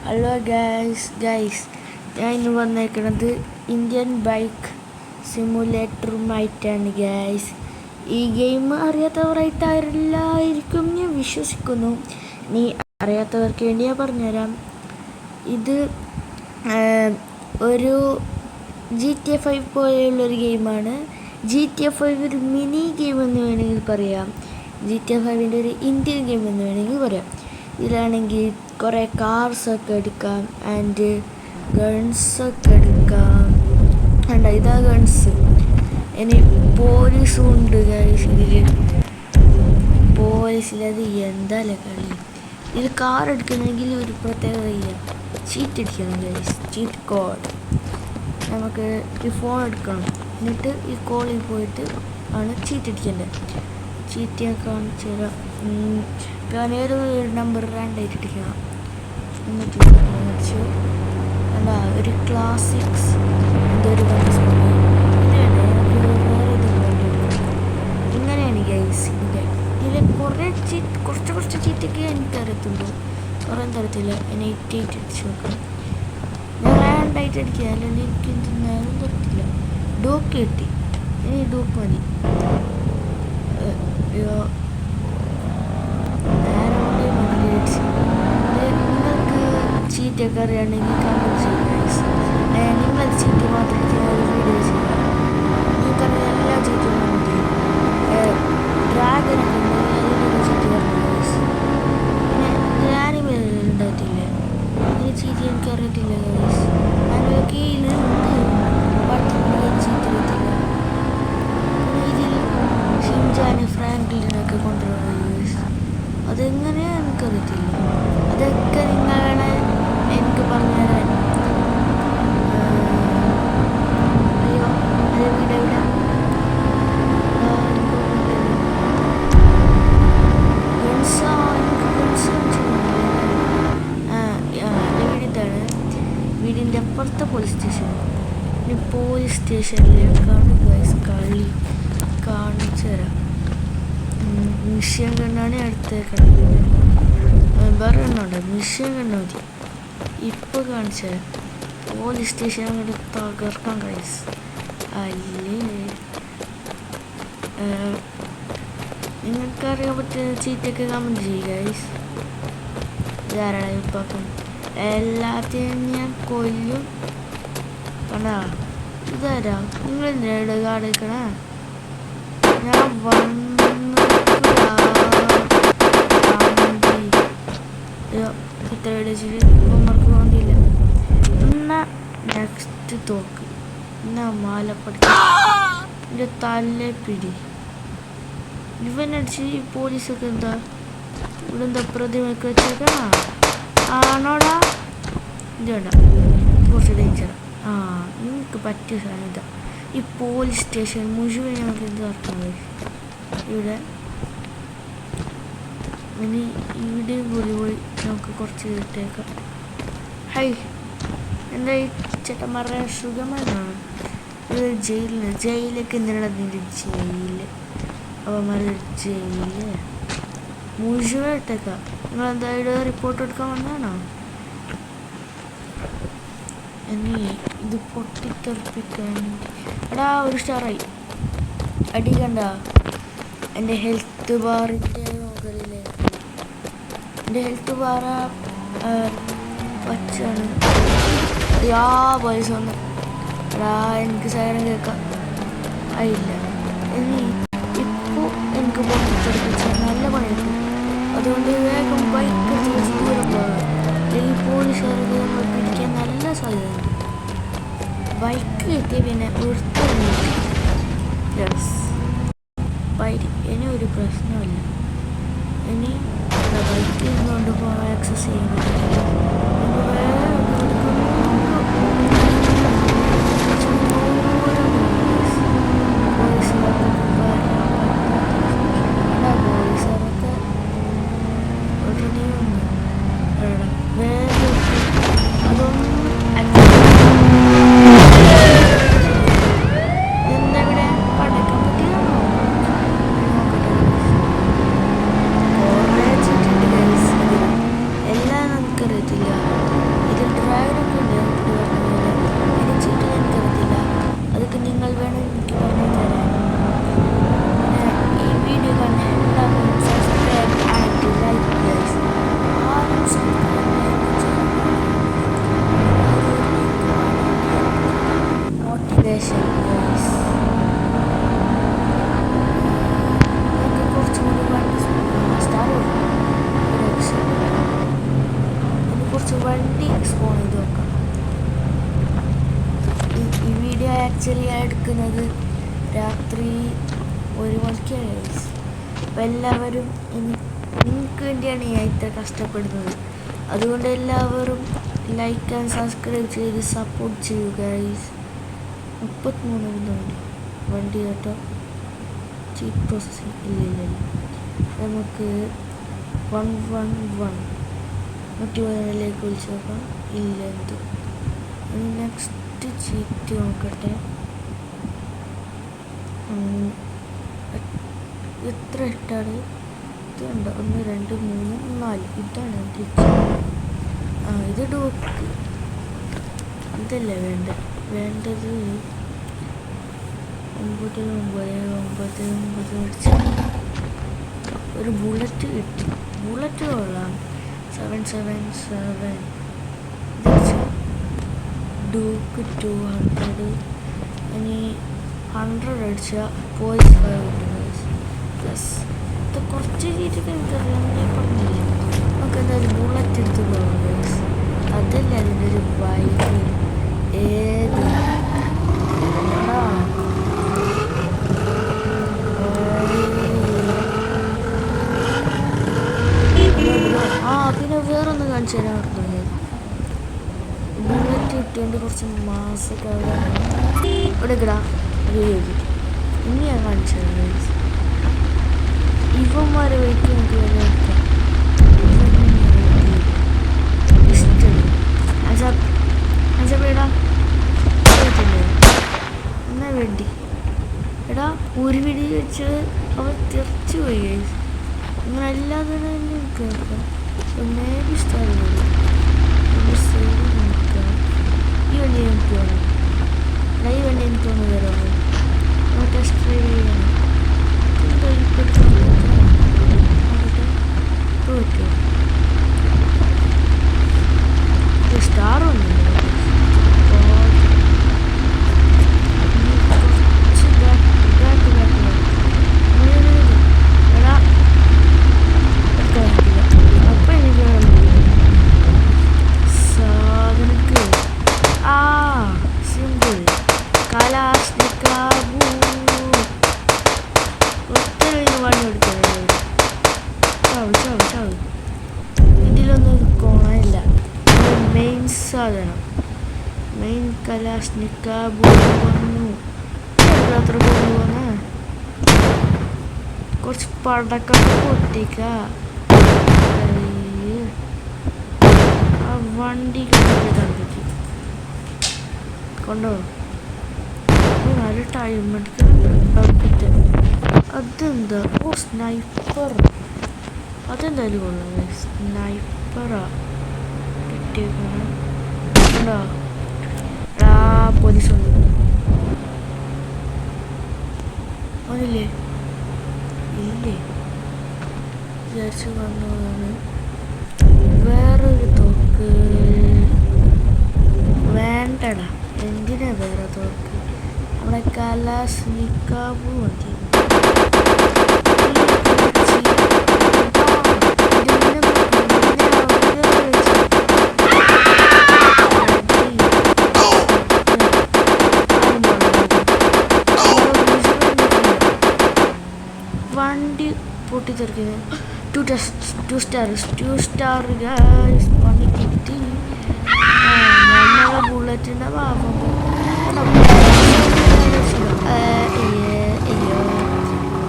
Hello guys ഞാൻ ഇന്ന് വന്നേക്കുന്നത് ഇന്ത്യൻ ബൈക്ക് സിമുലേറ്ററുമായിട്ടാണ് ഗൈസ്. ഈ ഗെയിം അറിയാത്തവരായിട്ടായിരിക്കും ഞാൻ വിശ്വസിക്കുന്നു. നീ അറിയാത്തവർക്ക് വേണ്ടി ഞാൻ പറഞ്ഞുതരാം. ഇത് ഒരു GTA 5 പോലെയുള്ളൊരു ഗെയിമാണ്. GTA 5 ഒരു മിനി ഗെയിം എന്ന് വേണമെങ്കിൽ പറയാം. GTA 5 ഒരു ഇന്ത്യൻ ഗെയിം എന്ന് വേണമെങ്കിൽ പറയാം. ഇതിലാണെങ്കിൽ കുറേ കാർസൊക്കെ എടുക്കാം ആൻഡ് ഗൺസൊക്കെ എടുക്കാം. വേണ്ട, ഇതാ ഗൺസ്. ഇനി പോലീസും ഉണ്ട് ഗൈസ്. പോലീസിലത് എന്താല്ലേ കളി. ഇതിൽ കാർ എടുക്കണമെങ്കിൽ ഒരു പ്രത്യേകത ചീറ്റ് അടിക്കണം ഗൈസ്. Cheat code. നമുക്ക് ഈ ഫോൺ എടുക്കണം, എന്നിട്ട് ഈ കോളിൽ പോയിട്ട് ആണ് ചീറ്റ് അടിക്കേണ്ടത്. ചീറ്റ് ഞാൻ കാണിച്ചു തരാം. ഞാൻ ഏതൊരു നമ്പർ റാൻഡായിട്ട് അടിക്കണം. എന്നിട്ട് കാണിച്ചു അല്ല, ഒരു ക്ലാസിക്സ് എന്തൊരു ഇങ്ങനെയാണ് ഗൈസ്. ഇതിൽ കുറച്ച് ചീറ്റൊക്കെ എനിക്കറിയത്തുള്ളൂ, കുറേ തരത്തില്ല. എന്നെ 88 അടിച്ച് നോക്കണം. ഞാൻ റാൻഡായിട്ട് അടിക്കുക, അല്ലെങ്കിൽ എനിക്ക് എന്തെന്നാലും തരത്തില്ല. ഡോക്ക് കിട്ടി, ഇനി ഡോക്ക് മതി. നിങ്ങൾക്ക് ചീറ്റൊക്കെ അറിയാണെങ്കിൽ കമൻറ്റ് ചെയ്യുക. നിങ്ങൾ ചീറ്റ് മാത്രം വീഡിയോ ചെയ്യുക. നിങ്ങൾക്കറിയാം എല്ലാ ചീറ്റും മതി. ഡ്രാഗനൊക്കെ ഉണ്ടെങ്കിൽ ചീറ്റ് പറഞ്ഞു. പിന്നെ ആനിമൽ ഉണ്ടായിട്ടില്ലേ, അതിന് ചീറ്റ് എനിക്കറിയത്തില്ല ഗൈസ്. അതിൻ്റെ കീഴിലുണ്ട്, ചീറ്റ് അറിയത്തില്ല. ഇതിൽ ഷിൻജാന് ഫ്രാങ്ക്ലിനൊക്കെ കൊണ്ടുവരുന്നത് അതെങ്ങനെയാണ് എനിക്കറിയത്തില്ല. അതൊക്കെ നിങ്ങളാണ് എനിക്ക് പറഞ്ഞുതരാൻ. അയ്യോ, അത് വീട് വീടിതാണ്. വീടിൻ്റെ അപ്പുറത്തെ പോലീസ് സ്റ്റേഷൻ. ഇനി പോലീസ് സ്റ്റേഷനിലേക്കാണ് ഗൈസ് കളി. കാണിച്ചു തരാം. മിഷ്യൻ കണ്ണാണ് അടുത്തേക്കണം. വേറെ എണ്ണുണ്ട്, മിഷ്യൻ കണ്ണു മതി. ഇപ്പോൾ കാണിച്ചു തരാം. പോലീസ് സ്റ്റേഷൻ അങ്ങോട്ട് തകർക്കാൻ ഗൈസ്. അല്ലേ, നിങ്ങൾക്കറിയാൻ പറ്റുന്ന ചീറ്റൊക്കെ കമൻറ്റ് ചെയ്യുക ഗൈസ്. ധാരാളം ഇപ്പം എല്ലാത്തിനും ഞാൻ കൊല്ലും. കണ്ടാ, ഇതാരാ നിങ്ങൾ എന്തിനാ കാർഡ് എടുക്കണേ? ഞാൻ ഇത്ര ഹോംവർക്ക് വേണ്ടിയില്ല. എന്നാ നെക്സ്റ്റ് തോക്ക്, എന്നാ മാലപ്പടി എൻ്റെ തല്ലേ പിടി. ഇവനടിച്ച് ഈ പോലീസൊക്കെ എന്താ ഇവിടെ എന്താ പ്രതിമയൊക്കെ വെച്ചേക്കണ ആണോടാ? ഇതുണ്ട കുറച്ച് ഡേഞ്ചറാ. നിങ്ങൾക്ക് പറ്റിയ സാധനം ഇതാ. ഈ പോലീസ് സ്റ്റേഷൻ മുഴുവൻ ഞങ്ങൾക്ക് എന്ത് നടക്കുന്നത് ഇവിടെ. ഇനി ഇവിടെയും പോയി നമുക്ക് കുറച്ച് ഇട്ടേക്കാം. ഹൈ, എന്താ ഈ ചേട്ടന്മാരുടെ സുഖമാണ്. ഇത് ജയിലൊക്കെ എന്തിനാണ് നിൻ്റെ ജയില്? അവന്മാരുടെ ജയില് മുഴുവൻ ഇട്ടേക്കാം. നിങ്ങളെന്തായാലും റിപ്പോർട്ട് എടുക്കാൻ വന്നതാണോ? ഇനി ഇത് പൊട്ടിത്തെറിപ്പിക്കാൻ എടാ ഒരു സ്റ്റാറായി. അടിക്കണ്ട. എൻ്റെ ഹെൽത്ത് ബാറിൻ്റെ മുകളിൽ എൻ്റെ ഹെൽത്ത് ബാർ വച്ചാണ്. പോലീസ് വന്ന് എടാ എനിക്ക് സൈറൻ കേൾക്കാം. ആയില്ല. ഇനി ഇപ്പോൾ എനിക്ക് പൊട്ടിത്തെറിപ്പിച്ച നല്ല പണിയുണ്ട്. അതുകൊണ്ട് വേഗം ബൈക്ക് ദൂരം പോകാം. അല്ലെങ്കിൽ പോലീസുകാർക്ക് നമ്മൾ പിടിക്കാൻ നല്ല സാധ്യതയുണ്ട്. ബൈക്ക് എത്തിയ പിന്നെ ഇനി ഒരു പ്രശ്നമില്ല. ഇനി ബൈക്കിൽ നിന്നുകൊണ്ട് പോകാൻ ആക്സസ് ചെയ്യുന്നത് എല്ലാം വണ്ടി സ്പോൺ ചെയ്ത് നോക്കാം. ഈ വീഡിയോ ആക്ച്വലി എടുക്കുന്നത് രാത്രി 1 മണിക്കാണ്. അപ്പം എല്ലാവരും നിങ്ങൾക്ക് വേണ്ടിയാണ് ഞാൻ ഇത്ര കഷ്ടപ്പെടുന്നത്. അതുകൊണ്ട് എല്ലാവരും ലൈക്ക് ആൻഡ് സബ്സ്ക്രൈബ് ചെയ്ത് സപ്പോർട്ട് ചെയ്യുക ഗൈസ്. 33 വണ്ടി കേട്ടോ. ചീറ്റ് പ്രോസസ്സിങ് ഇല്ല. നമുക്ക് 111 111ലേക്ക് വിളിച്ച് നോക്കാം. ഇല്ല എന്ത്. ഇനി നെക്സ്റ്റ് ചീറ്റ് നോക്കട്ടെ. എത്ര ഇട്ടാണ് ഇതുണ്ട്? 1 2 3 4 ഇതാണ് ഇത് ഡോക്ക്. അതല്ല വേണ്ടത് 9 അടിച്ച് ഒരു ബുള്ളറ്റ് കിട്ടി. ബുള്ളറ്റ് കൊള്ളാം. 777 ഡൂക്ക് 200. ഇനി 100 അടിച്ചാൽ പോയിസ് 5 പ്ലസ് ഇത് കുറച്ച് രീതിക്ക് എനിക്കറിയാം. ഞാൻ പറഞ്ഞില്ലേ നമുക്ക് എന്തായാലും ബുള്ളറ്റ് എടുത്ത് പോകാം ഗൈസ്. അതല്ല അതിൻ്റെ ഒരു ബൈക്ക്. ഏത് പിന്നെ വേറൊന്ന് കാണിച്ചു തരാൻ പറഞ്ഞു. ബുള്ളറ്റ് കിട്ടിയോണ്ട് കുറച്ച് മാസമൊക്കെ ഇവിടെ കിടാ. ഇനി ഞാൻ കാണിച്ചു തരാം. ഇവന്മാരെ വെയിറ്റ് നമുക്ക് എന്നാ വേണ്ടി എടാ ഒരു വെടി വെച്ച് അവൻ തിരിച്ചു പോയി. അങ്ങനെ അല്ലാതെ കേൾക്കാം. നേരെ ഇഷ്ടമാണ് ഈ വണ്ടി എനിക്ക് വേണം. ഈ വണ്ടി എനിക്ക് ഒന്ന് വരാമോ? ടെസ്റ്റ് ഡ്രൈവ് ചെയ്യണം. സ്റ്റാർ ഒന്നുമില്ല. ഇതിലൊന്നും കോണയില്ല. മെയിൻ സാധനം മെയിൻ കലാഷ്നിക്കാബ് വന്നു. അത്ര പോകുന്ന കുറച്ച് പടക്കം പൊട്ടിക്ക. ആ വണ്ടി കണ്ടിട്ട് കൊണ്ടോ നല്ല ടൈം എടുക്കുന്നുണ്ട്. അതെന്താ? ഓ സ്നൈപ്പർ. അതെന്തായാലും കൊള്ളാം. സ്നൈപ്പറാ കിട്ടിയേക്കണം. ഉണ്ടോ പോലീസ് ഉണ്ട്. ഒന്നില്ലേ? ഇല്ലേ വിചാരിച്ചു വന്നതാണ്. വേറൊരു തോക്ക് വേണ്ടടാ. എന്തിനാ വേറെ തോക്ക്? നമ്മുടെ കലാഷ്നിക്കാബ് മതി. വണ്ടി പൊട്ടിത്തെറിക്കുന്നത്. 2 സ്റ്റാർ ഗൈസ്. പണി കിട്ടി. നമ്മളെ ബുള്ളറ്റിൻ്റെ ഭാഗം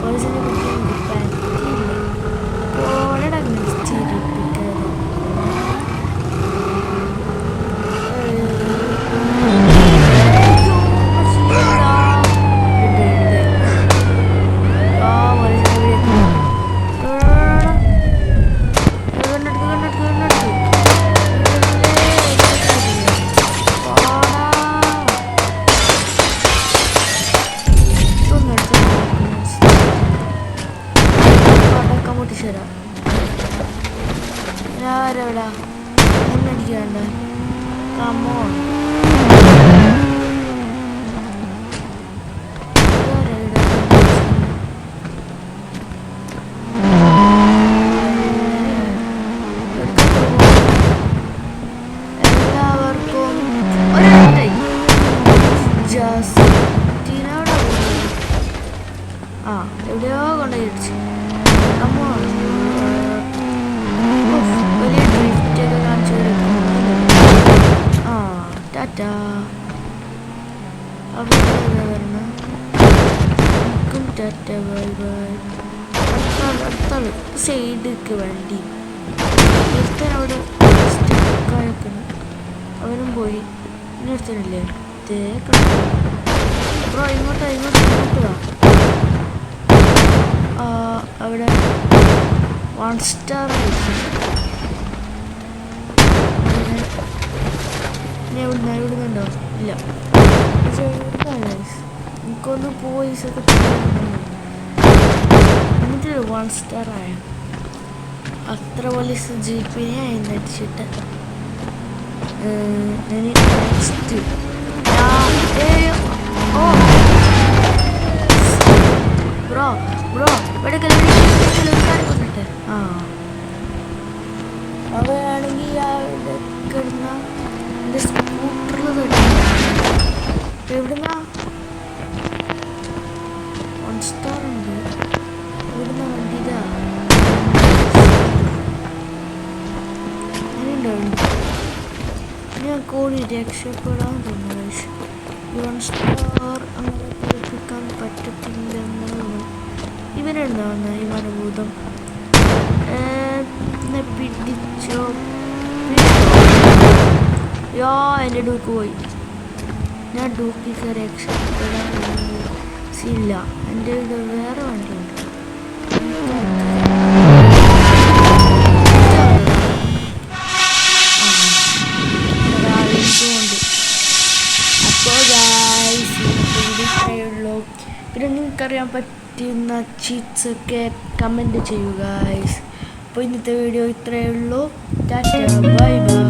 പോലീസിനെ പിടിക്കാൻ പറ്റില്ല. ഓലടങ്ങനെ ചിരിപ്പിക്കാതെ ആരവിടാ എന്നടിക്കാണ്ട. കമോൺ ടാറ്റ. അവിടെ വരണം. എനിക്കും ടാറ്റ ബൈ ബൈ. അടുത്താള് സൈഡിലേക്ക് വണ്ടി ഒരുത്തൻ അവിടെ സ്റ്റക്കായക്കണം. അവനും പോയി. ഇനി ഒരുത്തനില്ലേ ബ്രോ ഇങ്ങോട്ട് വാ. അവിടെ 1 സ്റ്റാർ എവിടുന്നുണ്ടോ? ഇല്ല എനിക്കൊന്ന് പോയിസൊക്കെ എന്നിട്ട് 1 സ്റ്റാർ ആയ അത്ര പോലീസ് ജീപ്പിനെ അടിച്ചിട്ട് നെക്സ്റ്റ് ബ്രോ ഇവിടെ പറഞ്ഞിട്ട് അവയാണെങ്കിൽ കിടന്ന എൻ്റെ സ്കൂട്ടറിൽ എവിടുന്ന 1 സ്റ്റാർ ഉണ്ട്. എവിടുന്ന വണ്ടി ഇതാ ഞാൻ കോഴി രക്ഷപ്പെടാൻ തോന്നുന്നു. 1 സ്റ്റാർ അങ്ങനെ പഠിപ്പിക്കാൻ പറ്റത്തില്ലെന്നാണ് ഇവനെന്താവുന്ന ഈ മനഭൂതം. പിടിച്ചോ എൻ്റെ ഡൂക്ക് പോയി. ഞാൻ ഡൂക്കിക്ക് രക്ഷപ്പെടാൻ ഇല്ല. എൻ്റെ ഇത് വേറെ വണ്ടിയുണ്ട്. അപ്പോൾ ഇത്രയുള്ളൂ. പിന്നെ നിങ്ങൾക്കറിയാൻ പറ്റുന്ന ചീറ്റ്സൊക്കെ കമൻറ്റ് ചെയ്യുക. അപ്പോൾ ഇന്നത്തെ വീഡിയോ ഇത്രയേ ഉള്ളൂ. Tata bye bye.